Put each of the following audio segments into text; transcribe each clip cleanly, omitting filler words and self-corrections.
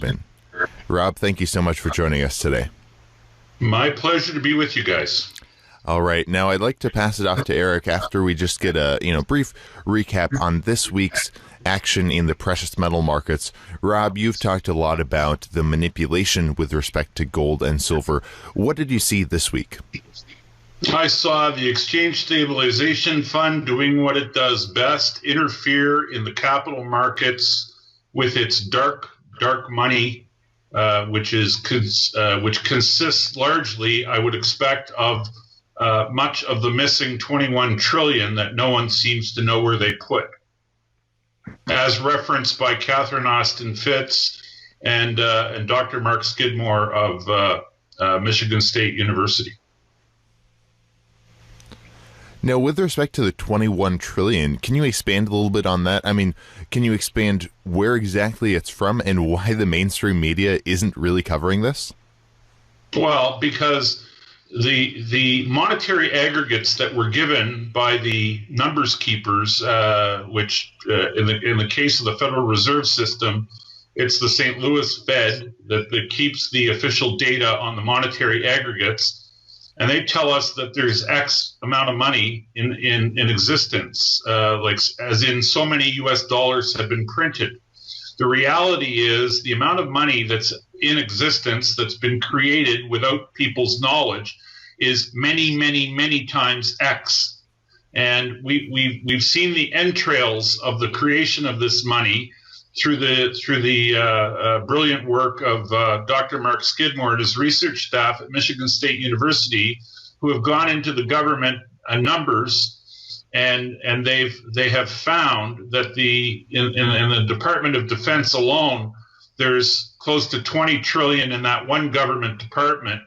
open. Rob, thank you so much for joining us today. My pleasure to be with you guys. All right. Now, I'd like to pass it off to Eric after we just get a brief recap on this week's action in the precious metal markets. Rob, you've talked a lot about the manipulation with respect to gold and silver. What did you see this week? I saw the Exchange Stabilization Fund doing what it does best, interfere in the capital markets with its dark money, which consists largely, I would expect, of much of the missing 21 trillion that no one seems to know where they put, as referenced by Catherine Austin Fitts and Dr. Mark Skidmore of Michigan State University. Now, with respect to the 21 trillion, can you expand a little bit on that? I mean, can you expand where exactly it's from and why the mainstream media isn't really covering this? Well, because the monetary aggregates that were given by the numbers keepers, which in the case of the Federal Reserve System, it's the St. Louis Fed that keeps the official data on the monetary aggregates. And they tell us that there's X amount of money in existence, like as in so many US dollars have been printed. The reality is the amount of money that's in existence that's been created without people's knowledge is many, many, many times X. And we've seen the entrails of the creation of this money through the brilliant work of Dr. Mark Skidmore and his research staff at Michigan State University, who have gone into the government numbers, and they have found that in the Department of Defense alone, there's close to 20 trillion in that one government department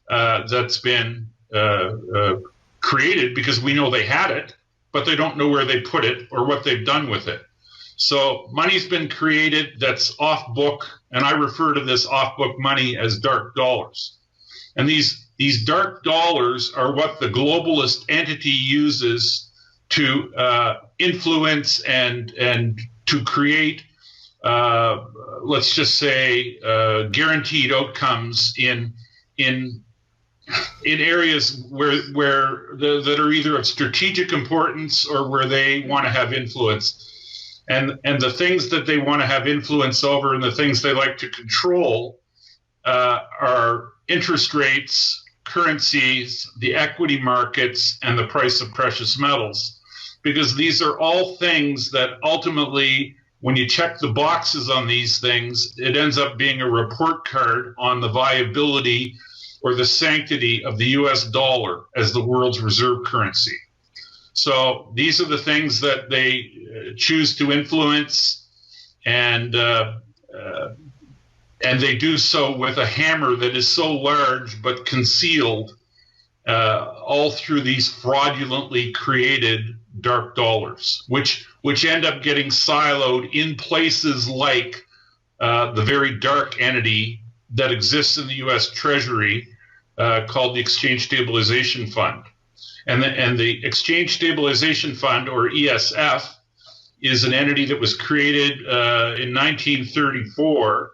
that's been created because we know they had it, but they don't know where they put it or what they've done with it. So money's been created that's off book, and I refer to this off book money as dark dollars. And these dark dollars are what the globalist entity uses to influence and to create, let's just say, guaranteed outcomes in areas that are either of strategic importance or where they want to have influence. And the things that they want to have influence over and the things they like to control are interest rates, currencies, the equity markets, and the price of precious metals. Because these are all things that ultimately, when you check the boxes on these things, it ends up being a report card on the viability or the sanctity of the US dollar as the world's reserve currency. So these are the things that they choose to influence, and they do so with a hammer that is so large but concealed all through these fraudulently created dark dollars, which end up getting siloed in places like the very dark entity that exists in the U.S. Treasury called the Exchange Stabilization Fund. And the Exchange Stabilization Fund, or ESF, is an entity that was created in 1934.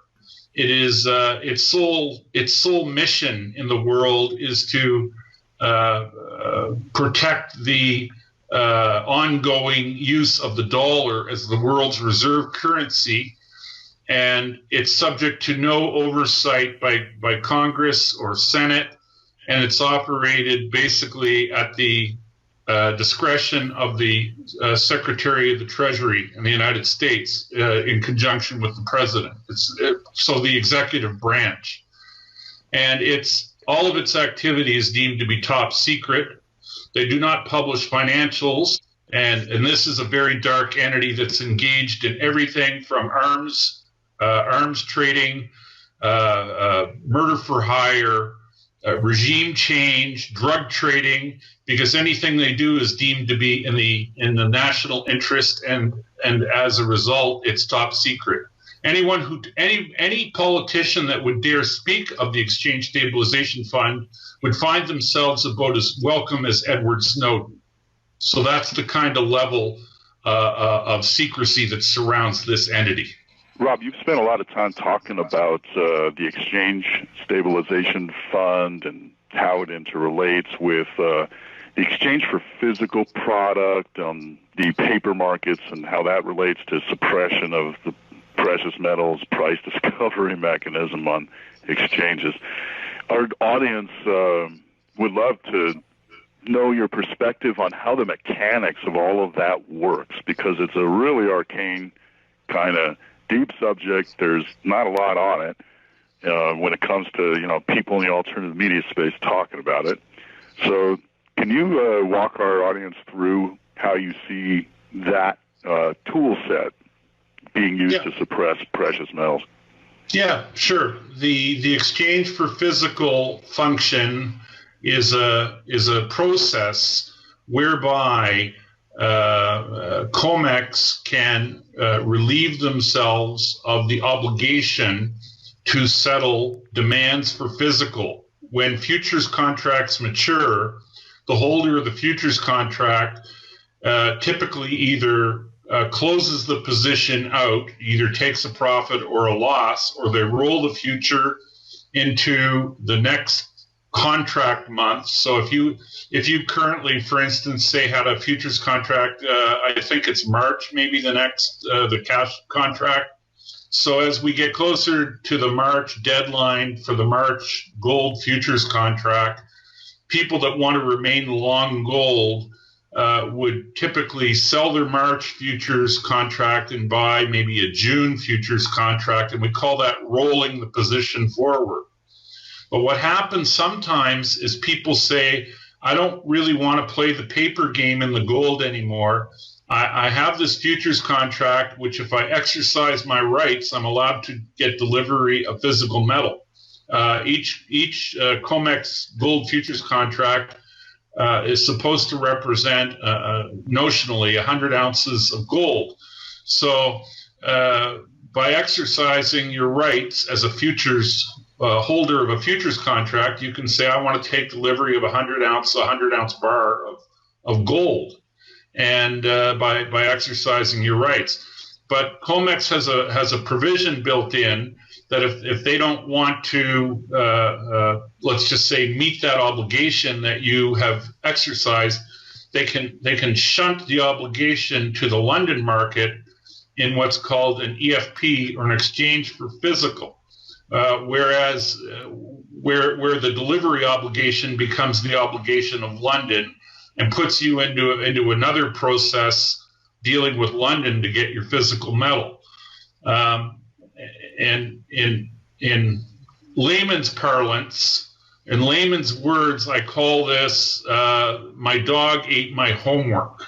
It is its sole mission in the world is to protect the ongoing use of the dollar as the world's reserve currency, and it's subject to no oversight by Congress or Senate. And it's operated basically at the discretion of the Secretary of the Treasury in the United States in conjunction with the President. So the executive branch. And all of its activity is deemed to be top secret. They do not publish financials. And this is a very dark entity that's engaged in everything from arms trading, murder for hire, regime change, drug trading, because anything they do is deemed to be in the national interest, and as a result, it's top secret. Any politician that would dare speak of the Exchange Stabilization Fund would find themselves about as welcome as Edward Snowden. So that's the kind of level of secrecy that surrounds this entity. Rob, you've spent a lot of time talking about the exchange stabilization fund and how it interrelates with the exchange for physical product on the paper markets and how that relates to suppression of the precious metals price discovery mechanism on exchanges. Our audience would love to know your perspective on how the mechanics of all of that works, because it's a really arcane kind of deep subject. There's not a lot on it when it comes to people in the alternative media space talking about it. So can you walk our audience through how you see that tool set being used to suppress precious metals? Yeah, sure. The exchange for physical function is a process whereby COMEX can relieve themselves of the obligation to settle demands for physical. When futures contracts mature, the holder of the futures contract typically either closes the position out, either takes a profit or a loss, or they roll the future into the next contract month. So if you currently, for instance, say had a futures contract, I think it's March, maybe the cash contract. So as we get closer to the March deadline for the March gold futures contract, people that want to remain long gold would typically sell their March futures contract and buy maybe a June futures contract, and we call that rolling the position forward. But what happens sometimes is people say, I don't really want to play the paper game in the gold anymore. I have this futures contract, which if I exercise my rights, I'm allowed to get delivery of physical metal. Each COMEX gold futures contract is supposed to represent notionally 100 ounces of gold. So by exercising your rights as a futures holder of a futures contract, you can say, I want to take delivery of a 100 ounce bar of gold, and by exercising your rights. But COMEX has a provision built in that if they don't want to, let's just say, meet that obligation that you have exercised, they can shunt the obligation to the London market in what's called an EFP, or an exchange for physical. Whereas where the delivery obligation becomes the obligation of London and puts you into another process dealing with London to get your physical metal. And in layman's parlance, in layman's words, I call this my dog ate my homework.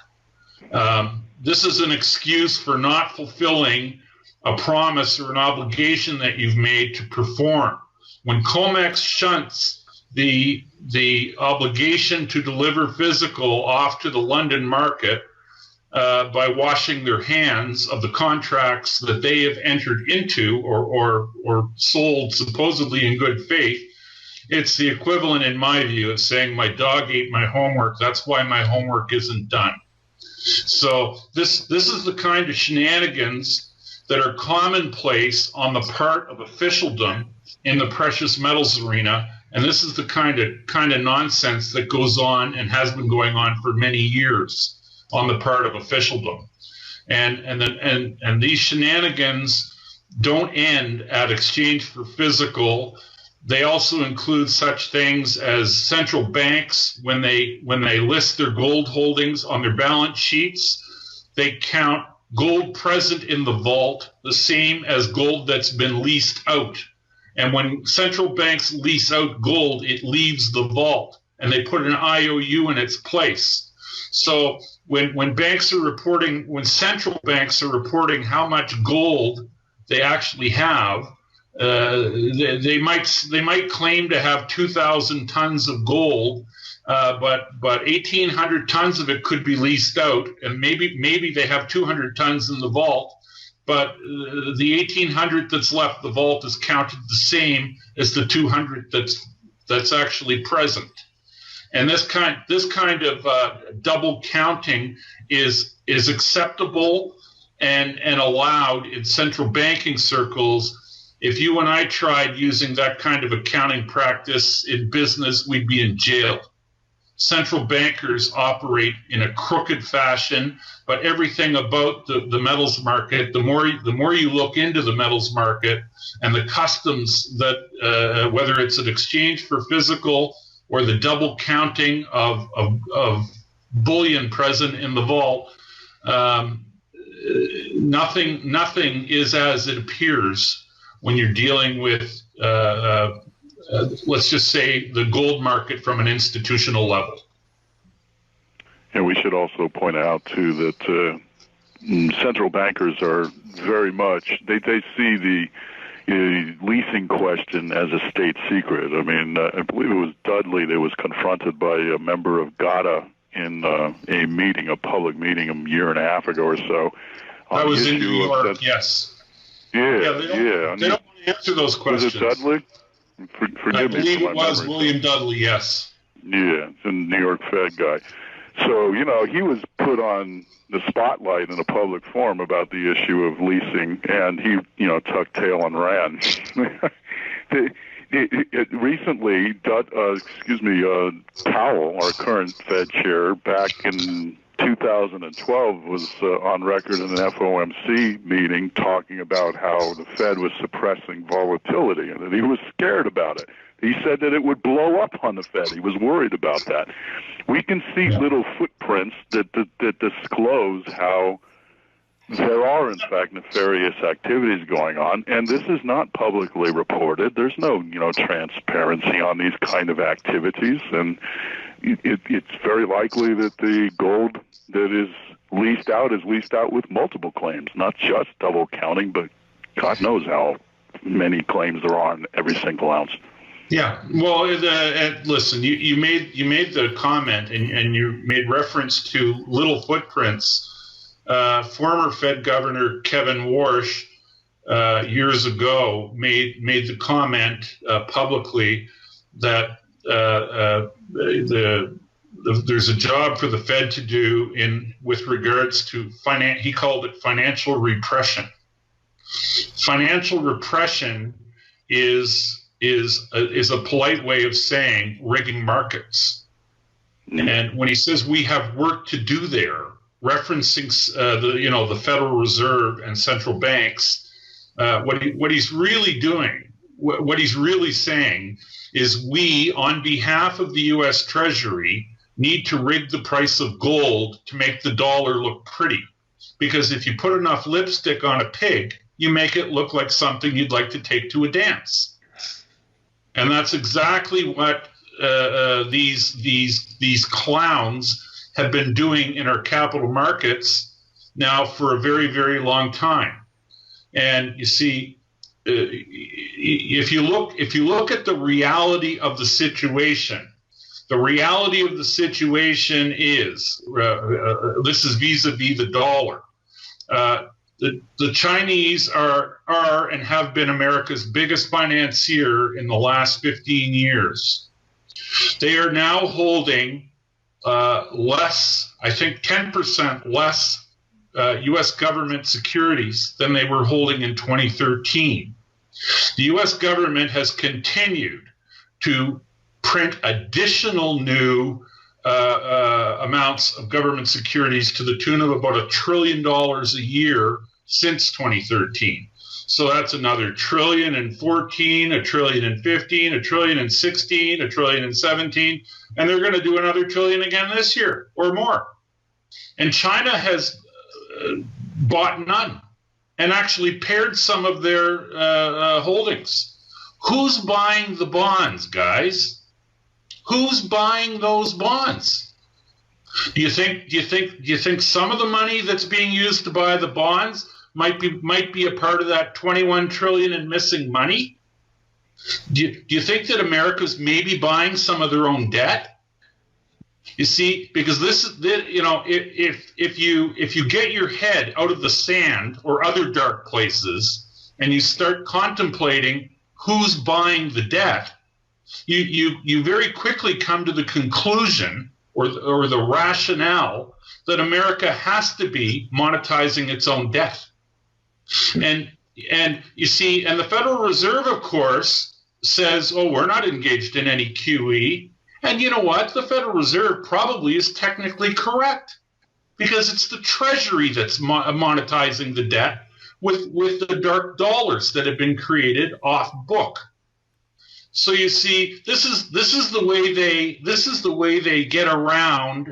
This is an excuse for not fulfilling a promise or an obligation that you've made to perform. When COMEX shunts the obligation to deliver physical off to the London market by washing their hands of the contracts that they have entered into or sold supposedly in good faith, it's the equivalent, in my view, of saying my dog ate my homework. That's why my homework isn't done. So this is the kind of shenanigans that are commonplace on the part of officialdom in the precious metals arena, and this is the kind of nonsense that goes on and has been going on for many years on the part of officialdom, and these shenanigans don't end at exchange for physical. They also include such things as central banks, when they list their gold holdings on their balance sheets, they count gold present in the vault the same as gold that's been leased out. And when central banks lease out gold, it leaves the vault, and they put an IOU in its place. So when central banks are reporting how much gold they actually have, they might claim to have 2,000 tons of gold, but 1,800 tons of it could be leased out, and maybe they have 200 tons in the vault, but the 1,800 that's left the vault is counted the same as the 200 that's actually present. And this kind of double counting is acceptable and allowed in central banking circles. If you and I tried using that kind of accounting practice in business, we'd be in jail. Central bankers operate in a crooked fashion, but everything about the metals market, the more you look into the metals market and the customs that, whether it's an exchange for physical or the double counting of bullion present in the vault, nothing is as it appears when you're dealing with, let's just say, the gold market from an institutional level. And we should also point out, too, that central bankers are very much, they see the leasing question as a state secret. I mean, I believe it was Dudley that was confronted by a member of GATA in a meeting, a public meeting, a year and a half ago or so. That was in New York, yes. Yeah. They don't want to answer those questions. Was it Dudley? Forgive I me believe for my it was memory. William Dudley, yes. Yeah, it's a New York Fed guy. So, he was put on the spotlight in a public forum about the issue of leasing, and he, tucked tail and ran. Recently, Powell, our current Fed chair, back in 2012 was on record in an FOMC meeting talking about how the Fed was suppressing volatility and that he was scared about it. He said that it would blow up on the Fed. He was worried about that. We can see little footprints that disclose how there are, in fact, nefarious activities going on, and this is not publicly reported. There's no, transparency on these kind of activities, and it's very likely that the gold that is leased out with multiple claims, not just double counting, but God knows how many claims there are on every single ounce. Yeah, well, listen, you made the comment and you made reference to little footprints. Former Fed Governor Kevin Warsh years ago made the comment publicly that there's a job for the Fed to do with regards to he called it financial repression. Financial repression is a polite way of saying rigging markets. And when he says we have work to do there, referencing the Federal Reserve and central banks, what he's really doing, what he's really saying is we, on behalf of the U.S. Treasury, need to rig the price of gold to make the dollar look pretty. Because if you put enough lipstick on a pig, you make it look like something you'd like to take to a dance. And that's exactly what these clowns have been doing in our capital markets now for a very, very long time. And you see, if you look at the reality of the situation, is this is vis-a-vis the dollar. The Chinese are and have been America's biggest financier in the last 15 years. They are now holding less, I think 10% less U.S. government securities than they were holding in 2013. The U.S. government has continued to print additional new amounts of government securities to the tune of about $1 trillion a year since 2013. So that's another $1 trillion in 14, $1 trillion in 15, $1 trillion in 16, $1 trillion in 17, and they're going to do another $1 trillion again this year or more. And China has bought none and actually pared some of their holdings. Who's buying the bonds, guys? Who's buying those bonds? Do you think some of the money that's being used to buy the bonds might be a part of that 21 trillion in missing money? Do you think that America's maybe buying some of their own debt? You see, because this is, if you get your head out of the sand or other dark places and you start contemplating who's buying the debt, you very quickly come to the conclusion or the rationale that America has to be monetizing its own debt. And you see, and the Federal Reserve, of course, says, oh, we're not engaged in any QE. And you know what? The Federal Reserve probably is technically correct, because it's the Treasury that's monetizing the debt with the dark dollars that have been created off book. So you see, this is the way they get around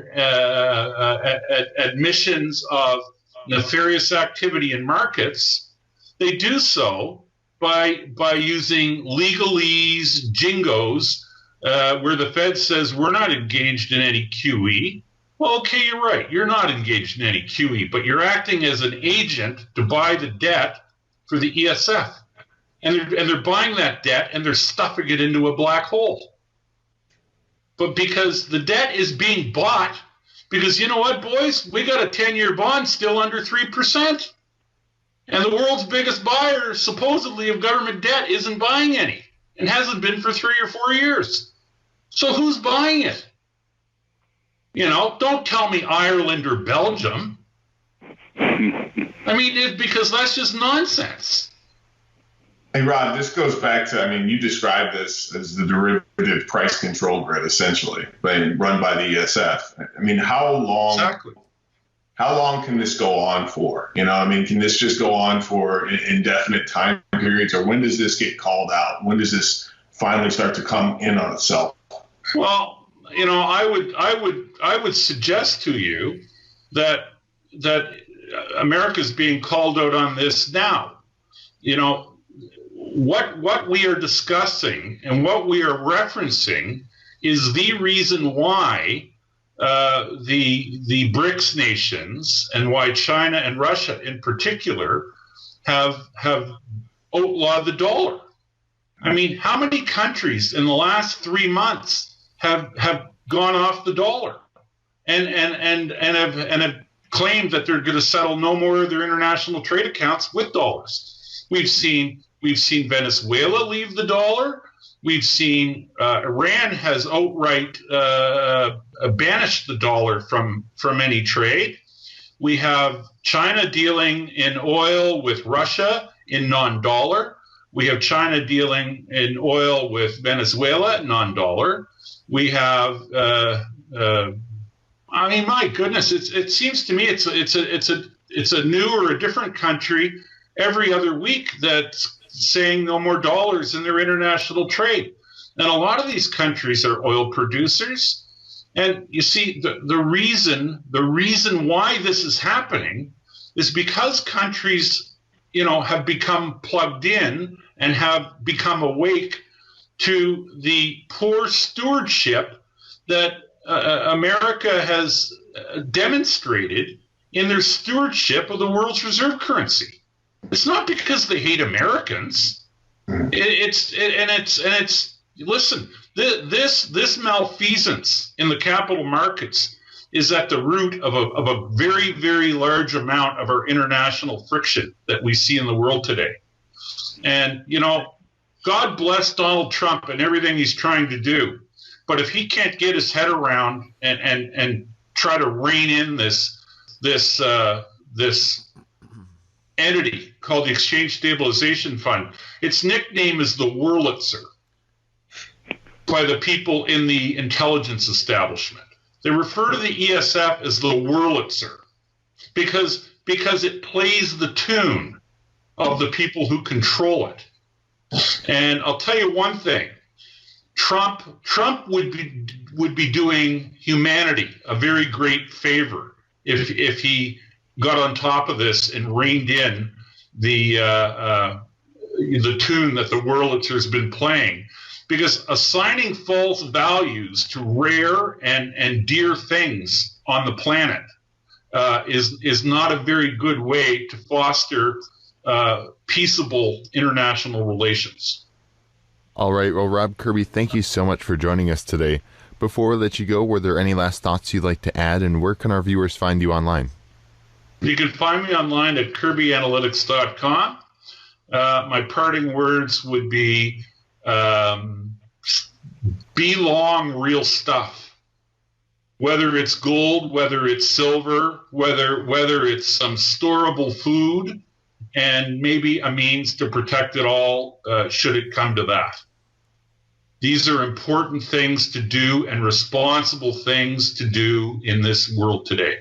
admissions of nefarious activity in markets. They do so by using legalese, jingos, where the Fed says we're not engaged in any QE. Well, okay, you're right. You're not engaged in any QE, but you're acting as an agent to buy the debt for the ESF. And they're buying that debt and they're stuffing it into a black hole. But because the debt is being bought, because you know what, boys? We got a 10-year bond still under 3%. And the world's biggest buyer, supposedly, of government debt isn't buying any and hasn't been for 3 or 4 years. So who's buying it? You know, don't tell me Ireland or Belgium. I mean, because that's just nonsense. Hey, Rob, this goes back to, I mean, you described this as the derivative price control grid, essentially, run by the ESF. I mean, how long can this go on for? You know, I mean, can this just go on for indefinite time periods, or when does this get called out? When does this finally start to come in on itself? Well, you know, I would suggest to you that America's being called out on this now. You know, what we are discussing and what we are referencing is the reason why the BRICS nations, and why China and Russia in particular have outlawed the dollar. I mean, how many countries in the last 3 months have gone off the dollar and have claimed that they're going to settle no more of their international trade accounts with dollars? We've seen Venezuela leave the dollar. We've seen Iran has outright banished the dollar from any trade. We have China dealing in oil with Russia in non-dollar. We have China dealing in oil with Venezuela non-dollar. We have, I mean, my goodness, it seems to me it's a new or a different country every other week that's saying no more dollars in their international trade. And a lot of these countries are oil producers. And you see, the reason why this is happening is because countries, you know, have become plugged in and have become awake to the poor stewardship that America has demonstrated in their stewardship of the world's reserve currency. It's not because they hate Americans. Listen, this malfeasance in the capital markets is at the root of a very, very large amount of our international friction that we see in the world today. And, you know, God bless Donald Trump and everything he's trying to do. But if he can't get his head around and try to rein in this entity called the Exchange Stabilization Fund, its nickname is the Wurlitzer by the people in the intelligence establishment. They refer to the ESF as the Wurlitzer because it plays the tune of the people who control it. And I'll tell you one thing: Trump would be doing humanity a very great favor if he got on top of this and reined in the tune that the Wurlitzer's been playing, because assigning false values to rare and dear things on the planet is not a very good way to foster peaceable international relations. All right. Well, Rob Kirby, thank you so much for joining us today. Before we let you go, were there any last thoughts you'd like to add, and where can our viewers find you online? You can find me online at KIRBYanalytics.com. My parting words would be long real stuff. whether it's gold, whether it's silver, whether it's some storable food, and maybe a means to protect it all should it come to that. These are important things to do and responsible things to do in this world today.